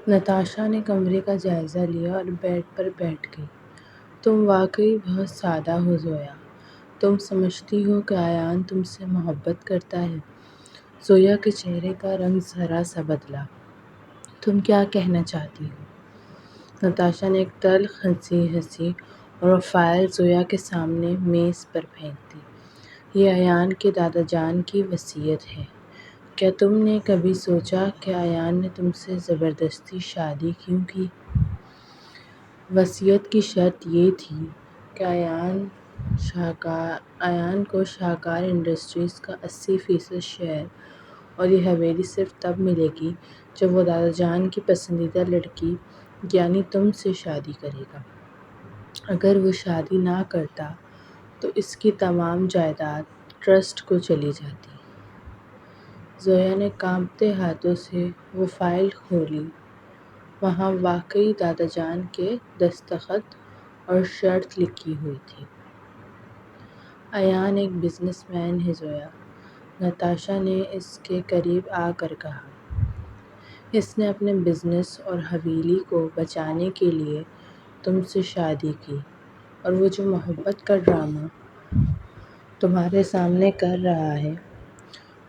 نتاشا نے کمرے کا جائزہ لیا اور بیڈ پر بیٹھ گئی۔ تم واقعی بہت سادہ ہو زویا۔ تم سمجھتی ہو کہ ایان تم سے محبت کرتا ہے؟ زویا کے چہرے کا رنگ ذرا سا بدلا۔ تم کیا کہنا چاہتی ہو؟ نتاشا نے ایک تلخ ہنسی ہنسی اور وہ فائل زویا کے سامنے میز پر پھینک دی۔ یہ ایان کے دادا جان کی وصیت ہے۔ کیا تم نے کبھی سوچا کہ ایان نے تم سے زبردستی شادی کیوں کی؟ وصیت کی شرط یہ تھی کہ ایان کو شاہکار انڈسٹریز کا 80% شیئر اور یہ حویلی صرف تب ملے گی جب وہ دادا جان کی پسندیدہ لڑکی یعنی تم سے شادی کرے گا۔ اگر وہ شادی نہ کرتا تو اس کی تمام جائیداد ٹرسٹ کو چلی جاتی۔ زویا نے کانپتے ہاتھوں سے وہ فائل کھولی۔ وہاں واقعی دادا جان کے دستخط اور شرط لکھی ہوئی تھی۔ ایان ایک بزنس مین ہے زویا، نتاشا نے اس کے قریب آ کر کہا۔ اس نے اپنے بزنس اور حویلی کو بچانے کے لیے تم سے شادی کی اور وہ جو محبت کا ڈرامہ تمہارے سامنے کر رہا ہے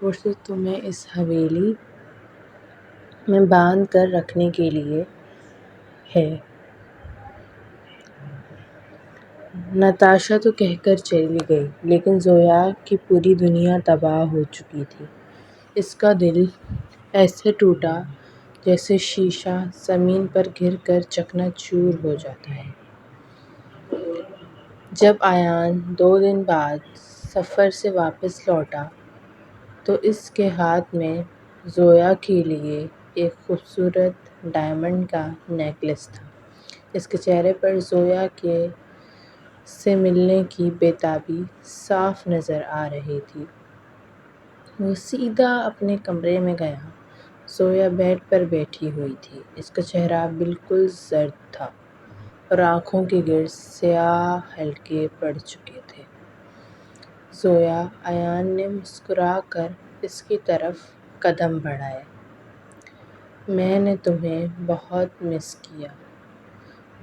وہ صرف تمہیں اس حویلی میں باندھ کر رکھنے کے لیے ہے۔ نتاشا تو کہہ کر چلی گئی لیکن زویا کی پوری دنیا تباہ ہو چکی تھی۔ اس کا دل ایسے ٹوٹا جیسے شیشہ زمین پر گر کر چکنا چور ہو جاتا ہے۔ جب ایان 2 دن بعد سفر سے واپس لوٹا تو اس کے ہاتھ میں زویا کے لیے ایک خوبصورت ڈائمنڈ کا نیکلس تھا۔ اس کے چہرے پر زویا سے ملنے کی بے تابی صاف نظر آ رہی تھی۔ وہ سیدھا اپنے کمرے میں گیا۔ زویا بیڈ پر بیٹھی ہوئی تھی۔ اس کا چہرہ بالکل زرد تھا اور آنکھوں کے گرد سیاہ حلقے پڑ چکے تھے۔ زویا، ایان نے مسکرا کر اس کی طرف قدم بڑھائے۔ میں نے تمہیں بہت مس کیا۔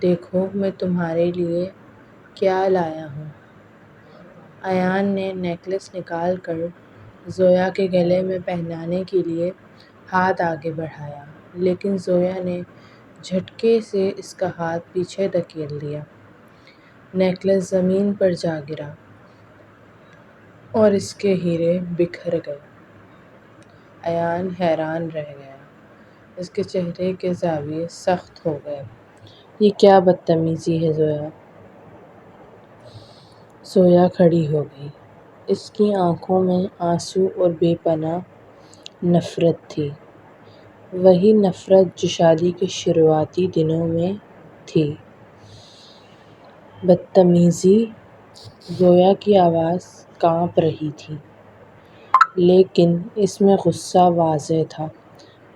دیکھو میں تمہارے لیے کیا لایا ہوں۔ ایان نے نیکلس نکال کر زویا کے گلے میں پہنانے کے لیے ہاتھ آگے بڑھایا لیکن زویا نے جھٹکے سے اس کا ہاتھ پیچھے دھکیل دیا۔ نیکلس زمین پر جا گرا اور اس کے ہیرے بکھر گئے۔ ایان حیران رہ گیا۔ اس کے چہرے کے زاویے سخت ہو گئے۔ یہ کیا بدتمیزی ہے زویا؟ زویا کھڑی ہو گئی۔ اس کی آنکھوں میں آنسو اور بے پناہ نفرت تھی۔ وہی نفرت جو شادی کے شروعاتی دنوں میں تھی۔ بدتمیزی؟ زویا کی آواز کانپ رہی تھی لیکن اس میں غصہ واضح تھا۔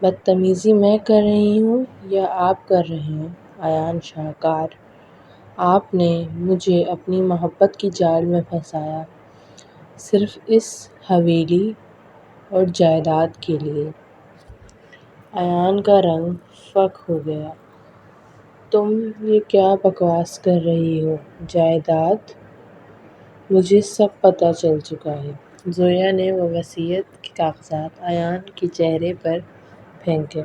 بدتمیزی میں کر رہی ہوں یا آپ کر رہے ہیں ایان شاہکار؟ آپ نے مجھے اپنی محبت کی جال میں پھنسایا صرف اس حویلی اور جائیداد کے لیے۔ ایان کا رنگ فاق ہو گیا۔ تم یہ کیا بکواس کر رہی ہو؟ جائیداد؟ مجھے سب پتہ چل چکا ہے۔ زویا نے وہ وصیت کے کاغذات ایان کے چہرے پر پھینکے۔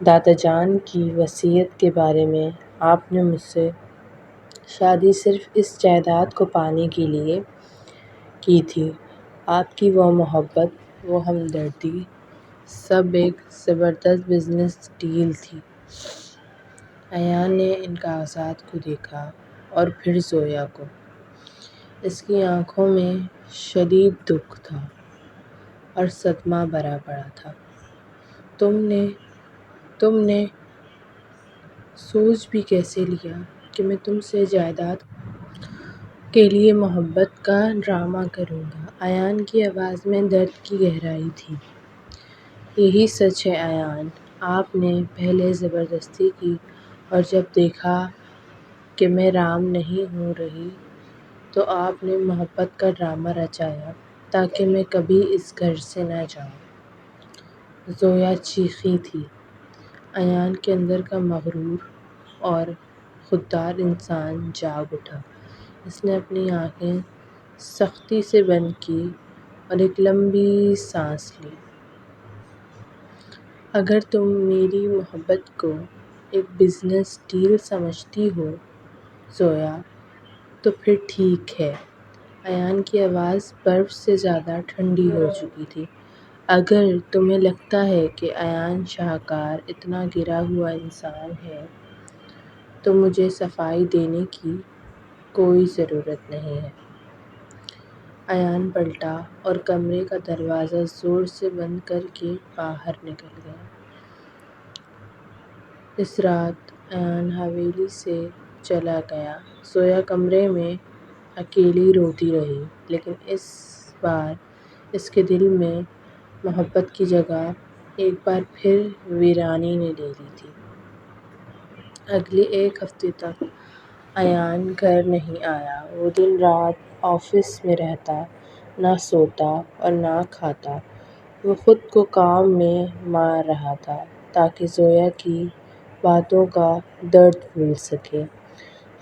دادا جان کی وصیت کے بارے میں آپ نے مجھ سے شادی صرف اس جائیداد کو پانے کے لیے کی تھی۔ آپ کی وہ محبت، وہ ہمدردی، سب ایک زبردست بزنس ڈیل تھی۔ ایان نے ان کاغذات کو دیکھا اور پھر زویا کو۔ اس کی آنکھوں میں شدید دکھ تھا اور صدمہ بھرا پڑا تھا۔ تم نے سوچ بھی کیسے لیا کہ میں تم سے جائیداد کے لیے محبت کا ڈرامہ کروں گا؟ ایان کی آواز میں درد کی گہرائی تھی۔ یہی سچ ہے ایان، آپ نے پہلے زبردستی کی اور جب دیکھا کہ میں رام نہیں ہو رہی تو آپ نے محبت کا ڈرامہ رچایا تاکہ میں کبھی اس گھر سے نہ جاؤں۔ زویا چیخی تھی۔ ایان کے اندر کا مغرور اور خوددار انسان جاگ اٹھا۔ اس نے اپنی آنکھیں سختی سے بند کی اور ایک لمبی سانس لی۔ اگر تم میری محبت کو ایک بزنس ڈیل سمجھتی ہو زویا، تو پھر ٹھیک ہے۔ ایان کی آواز برف سے زیادہ ٹھنڈی ہو چکی تھی۔ اگر تمہیں لگتا ہے کہ ایان شاہکار اتنا گرا ہوا انسان ہے تو مجھے صفائی دینے کی کوئی ضرورت نہیں ہے۔ ایان پلٹا اور کمرے کا دروازہ زور سے بند کر کے باہر نکل گیا۔ اس رات ایان حویلی سے چلا گیا۔ زویا کمرے میں اکیلی روتی رہی، لیکن اس بار اس کے دل میں محبت کی جگہ ایک بار پھر ویرانی نے لے لی تھی۔ اگلے ایک ہفتے تک ایان گھر نہیں آیا۔ وہ دن رات آفس میں رہتا، نہ سوتا اور نہ کھاتا۔ وہ خود کو کام میں مار رہا تھا تاکہ زویا کی باتوں کا درد بھول سکے۔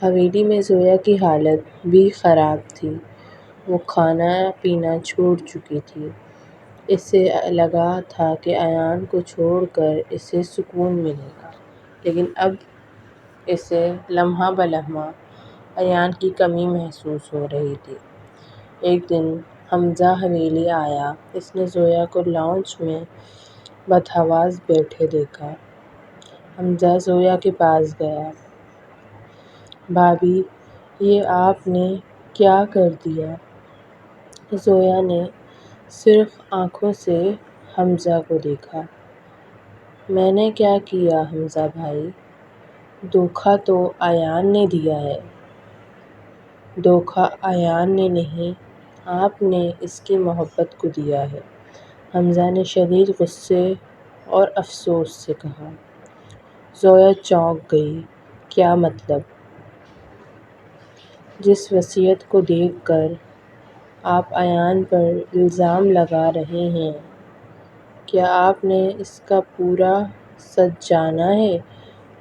حویلی میں زویا کی حالت بھی خراب تھی۔ وہ کھانا پینا چھوڑ چکی تھی۔ اسے لگا تھا کہ ایان کو چھوڑ کر اسے سکون ملے گا، لیکن اب اسے لمحہ بلمحہ ایان کی کمی محسوس ہو رہی تھی۔ ایک دن حمزہ حویلی آیا۔ اس نے زویا کو لاؤنج میں بدحواس بیٹھے دیکھا۔ حمزہ زویا کے پاس گیا۔ بھابھی، یہ آپ نے کیا کر دیا؟ زویا نے صرف آنکھوں سے حمزہ کو دیکھا۔ میں نے کیا کیا حمزہ بھائی؟ دھوکا تو ایان نے دیا ہے۔ دھوکا ایان نے نہیں، آپ نے اس کی محبت کو دیا ہے، حمزہ نے شدید غصے اور افسوس سے کہا۔ زویا چونک گئی۔ کیا مطلب؟ جس وصیت کو دیکھ کر آپ ایان پر الزام لگا رہے ہیں، کیا آپ نے اس کا پورا سچ جانا ہے؟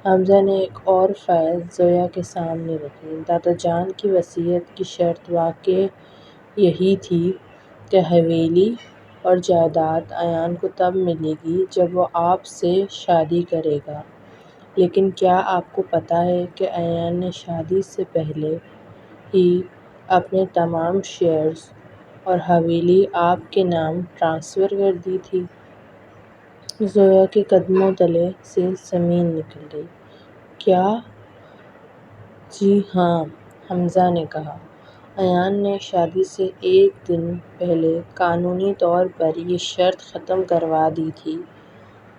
حمزہ نے ایک اور فائل زویا کے سامنے رکھی۔ دادا جان کی وصیت کی شرط واقعی یہی تھی کہ حویلی اور جائیداد ایان کو تب ملے گی جب وہ آپ سے شادی کرے گا، لیکن کیا آپ کو پتہ ہے کہ ایان نے شادی سے پہلے ہی اپنے تمام شیئرز اور حویلی آپ کے نام ٹرانسفر کر دی تھی؟ زویا کے قدموں تلے سے زمین نکل گئی۔ کیا؟ جی ہاں، حمزہ نے کہا۔ ایان نے شادی سے ایک دن پہلے قانونی طور پر یہ شرط ختم کروا دی تھی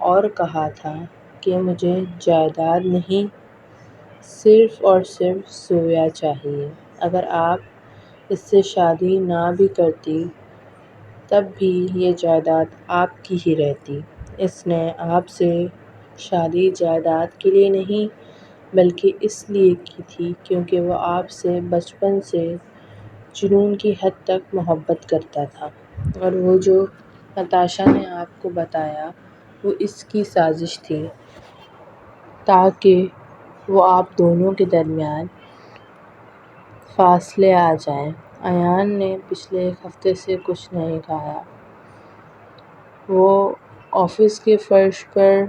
اور کہا تھا کہ مجھے جائیداد نہیں، صرف اور صرف زویا چاہیے۔ اگر آپ اس سے شادی نہ بھی کرتی تب بھی یہ جائیداد آپ کی ہی رہتی۔ اس نے آپ سے شادی جائیداد کے لیے نہیں بلکہ اس لیے کی تھی کیونکہ وہ آپ سے بچپن سے جنون کی حد تک محبت کرتا تھا، اور وہ جو نتاشا نے آپ کو بتایا وہ اس کی سازش تھی تاکہ وہ آپ دونوں کے درمیان فاصلے آ جائیں۔ ایان نے پچھلے ایک ہفتے سے کچھ نہیں کھایا۔ وہ آفس کے فرش پر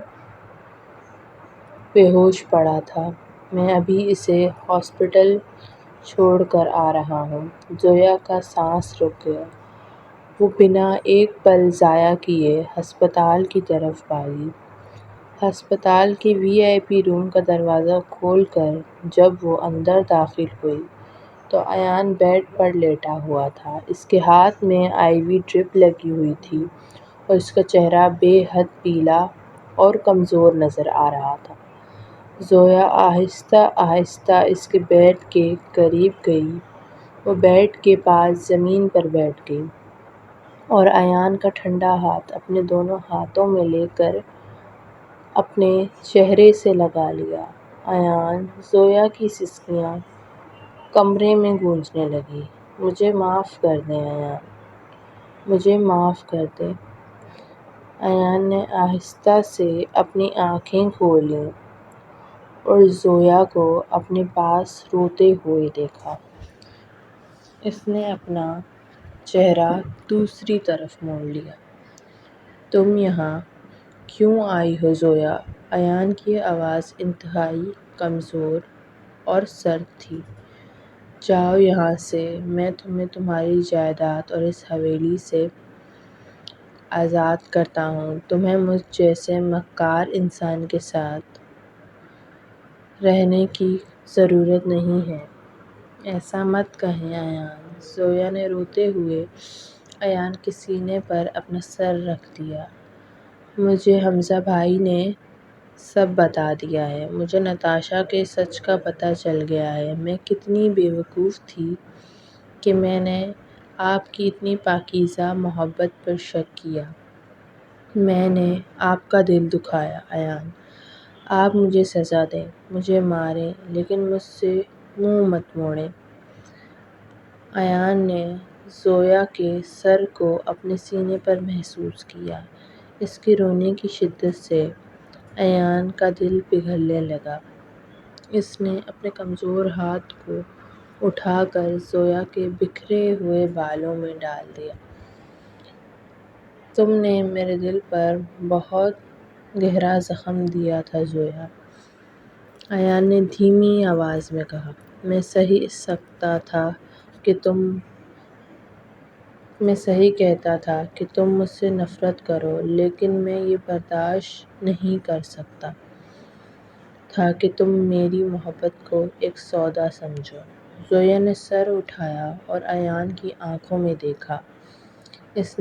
بے ہوش پڑا تھا۔ میں ابھی اسے ہاسپٹل چھوڑ کر آ رہا ہوں۔ زویا کا سانس رک گیا۔ وہ بنا ایک پل ضائع کیے ہسپتال کی طرف بھاگی۔ ہسپتال کے VIP روم کا دروازہ کھول کر جب وہ اندر داخل ہوئی تو ایان بیڈ پر لیٹا ہوا تھا۔ اس کے ہاتھ میں IV ڈرپ لگی ہوئی تھی اور اس کا چہرہ بے حد پیلا اور کمزور نظر آ رہا تھا۔ زویا آہستہ آہستہ اس کے بیڈ کے قریب گئی۔ وہ بیڈ کے پاس زمین پر بیٹھ گئی اور ایان کا ٹھنڈا ہاتھ اپنے دونوں ہاتھوں میں لے کر اپنے چہرے سے لگا لیا۔ ایان، زویا کی سسکیاں کمرے میں گونجنے لگیں۔ مجھے معاف کر دیں ایان، مجھے معاف کر دیں۔ ایان نے آہستہ سے اپنی آنکھیں کھولیں اور زویا کو اپنے پاس روتے ہوئے دیکھا۔ اس نے اپنا چہرہ دوسری طرف موڑ لیا۔ تم یہاں کیوں آئی ہو زویا؟ ایان کی آواز انتہائی کمزور اور سرد تھی۔ جاؤ یہاں سے، میں تمہیں تمہاری جائیداد اور اس حویلی سے آزاد کرتا ہوں۔ تمہیں مجھ جیسے مکار انسان کے ساتھ رہنے کی ضرورت نہیں ہے۔ ایسا مت کہیں ایان۔ زویا نے روتے ہوئے ایان کے سینے پر اپنا سر رکھ دیا۔ مجھے حمزہ بھائی نے سب بتا دیا ہے۔ مجھے نتاشا کے سچ کا پتہ چل گیا ہے۔ میں کتنی بے وقوف تھی کہ میں نے آپ کی اتنی پاکیزہ محبت پر شک کیا۔ میں نے آپ کا دل دکھایا ایان۔ آپ مجھے سزا دیں، مجھے ماریں، لیکن مجھ سے منہ مت موڑیں۔ ایان نے زویا کے سر کو اپنے سینے پر محسوس کیا۔ اس کے رونے کی شدت سے ایان کا دل پگھلنے لگا۔ اس نے اپنے کمزور ہاتھ کو اٹھا کر زویا کے بکھرے ہوئے بالوں میں ڈال دیا۔ تم نے میرے دل پر بہت گہرا زخم دیا تھا زویا، ایان نے دھیمی آواز میں کہا۔ میں صحیح کہتا تھا کہ تم مجھ سے نفرت کرو، لیکن میں یہ برداشت نہیں کر سکتا تھا کہ تم میری محبت کو ایک سودا سمجھو۔ زویا نے سر اٹھایا اور ایان کی آنکھوں میں دیکھا۔ اس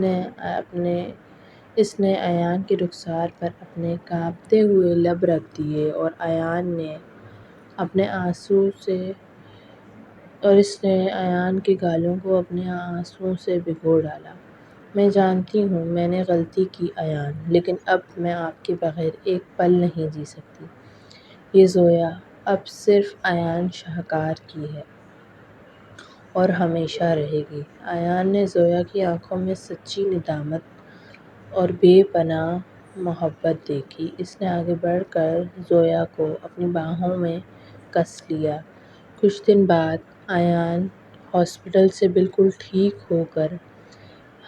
نے ایان کے رخسار پر اپنے کانپتے ہوئے لب رکھ دیے اور اس نے ایان کے گالوں کو اپنے آنسوؤں سے بھگو ڈالا۔ میں جانتی ہوں میں نے غلطی کی ایان، لیکن اب میں آپ کے بغیر ایک پل نہیں جی سکتی۔ یہ زویا اب صرف ایان شاہکار کی ہے اور ہمیشہ رہے گی۔ ایان نے زویا کی آنکھوں میں سچی ندامت اور بے پناہ محبت دیکھی۔ اس نے آگے بڑھ کر زویا کو اپنی باہوں میں کس لیا۔ کچھ دن بعد ایان ہاسپٹل سے بالکل ٹھیک ہو کر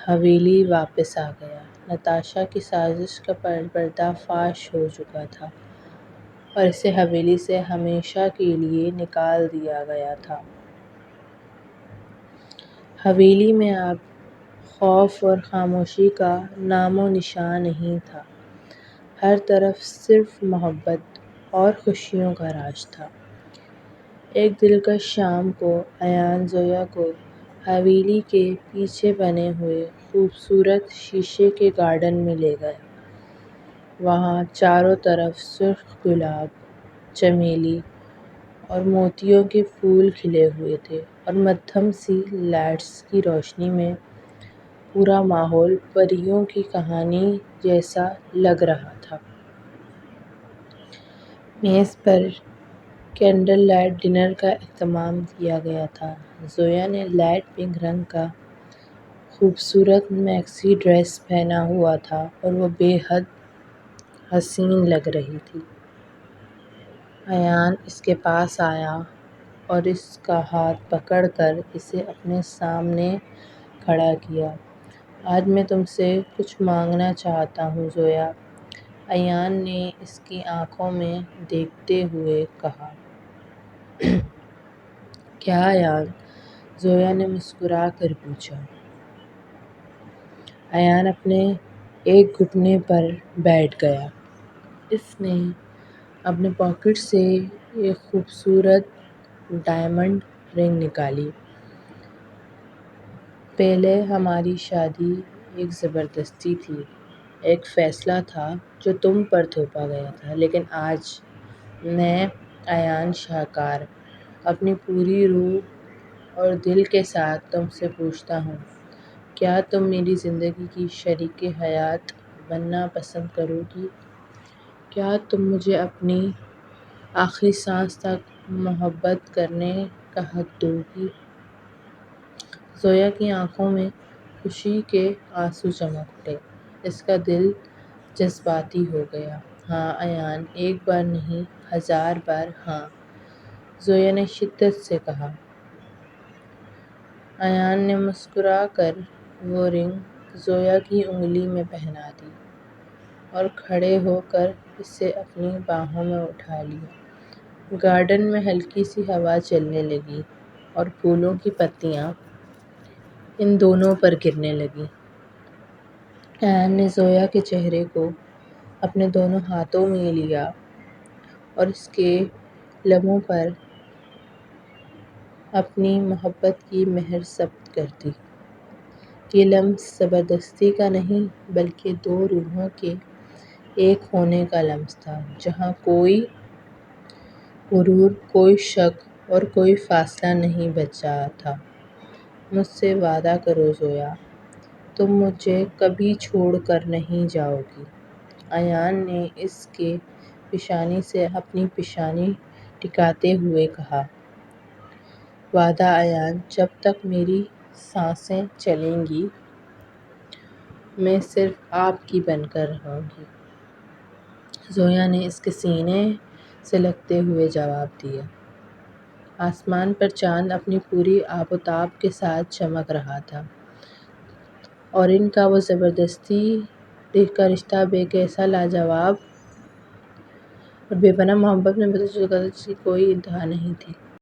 حویلی واپس آ گیا۔ نتاشا کی سازش کا پردہ فاش ہو چکا تھا اور اسے حویلی سے ہمیشہ کے لیے نکال دیا گیا تھا۔ حویلی میں اب خوف اور خاموشی کا نام و نشان نہیں تھا۔ ہر طرف صرف محبت اور خوشیوں کا راج تھا۔ ایک دلکش شام کو ایان زویا کو حویلی کے پیچھے بنے ہوئے خوبصورت شیشے کے گارڈن میں لے گیا۔ وہاں چاروں طرف سرخ گلاب، چمیلی اور موتیوں کے پھول کھلے ہوئے تھے اور مدھم سی لائٹس کی روشنی میں پورا ماحول پریوں کی کہانی جیسا لگ رہا تھا۔ میز پر کینڈل لائٹ ڈنر کا اہتمام کیا گیا تھا۔ زویا نے لائٹ پنک رنگ کا خوبصورت میکسی ڈریس پہنا ہوا تھا اور وہ بے حد حسین لگ رہی تھی۔ ایان اس کے پاس آیا اور اس کا ہاتھ پکڑ کر اسے اپنے سامنے کھڑا کیا۔ آج میں تم سے کچھ مانگنا چاہتا ہوں زویا، ایان نے اس کی آنکھوں میں دیکھتے ہوئے کہا۔ کیا ایان؟ زویا نے مسکرا کر پوچھا۔ ایان اپنے ایک گھٹنے پر بیٹھ گیا۔ اس نے اپنے پاکٹ سے ایک خوبصورت ڈائمنڈ رنگ نکالی۔ پہلے ہماری شادی ایک زبردستی تھی، ایک فیصلہ تھا جو تم پر تھوپا گیا تھا، لیکن آج میں ایان شاہکار اپنی پوری روح اور دل کے ساتھ تم سے پوچھتا ہوں، کیا تم میری زندگی کی شریک حیات بننا پسند کرو گی؟ کیا تم مجھے اپنی آخری سانس تک محبت کرنے کا حق دو گی؟ زویا کی آنکھوں میں خوشی کے آنسو چمک اٹھے۔ اس کا دل جذباتی ہو گیا۔ ہاں ایان، ایک بار نہیں، 1000 بار ہاں، زویا نے شدت سے کہا۔ ایان نے مسکرا کر وہ رنگ زویا کی انگلی میں پہنا دی اور کھڑے ہو کر اسے اپنی باہوں میں اٹھا لیا۔ گارڈن میں ہلکی سی ہوا چلنے لگی اور پھولوں کی پتیاں ان دونوں پر گرنے لگیں۔ ایان نے زویا کے چہرے کو اپنے دونوں ہاتھوں میں لیا اور اس کے لبوں پر اپنی محبت کی مہر ثبت کر دی۔ یہ لمس زبردستی کا نہیں بلکہ دو روحوں کے ایک ہونے کا لمس تھا، جہاں کوئی غرور، کوئی شک اور کوئی فاصلہ نہیں بچا تھا۔ مجھ سے وعدہ کرو زویا، تم مجھے کبھی چھوڑ کر نہیں جاؤ گی۔ ایان نے اس کے پیشانی سے اپنی پیشانی ٹکراتے ہوئے کہا۔ وعدہ ایان، جب تک میری سانسیں چلیں گی میں صرف آپ کی بن کر رہوں گی، زویا نے اس کے سینے سے لگتے ہوئے جواب دیا۔ آسمان پر چاند اپنی پوری آب و تاب کے ساتھ چمک رہا تھا اور ان کا وہ زبردستی کا رشتہ بے کیسا لاجواب اور بے پناہ محبت میں بدل چکا تھا جس کی کوئی انتہا نہیں تھی۔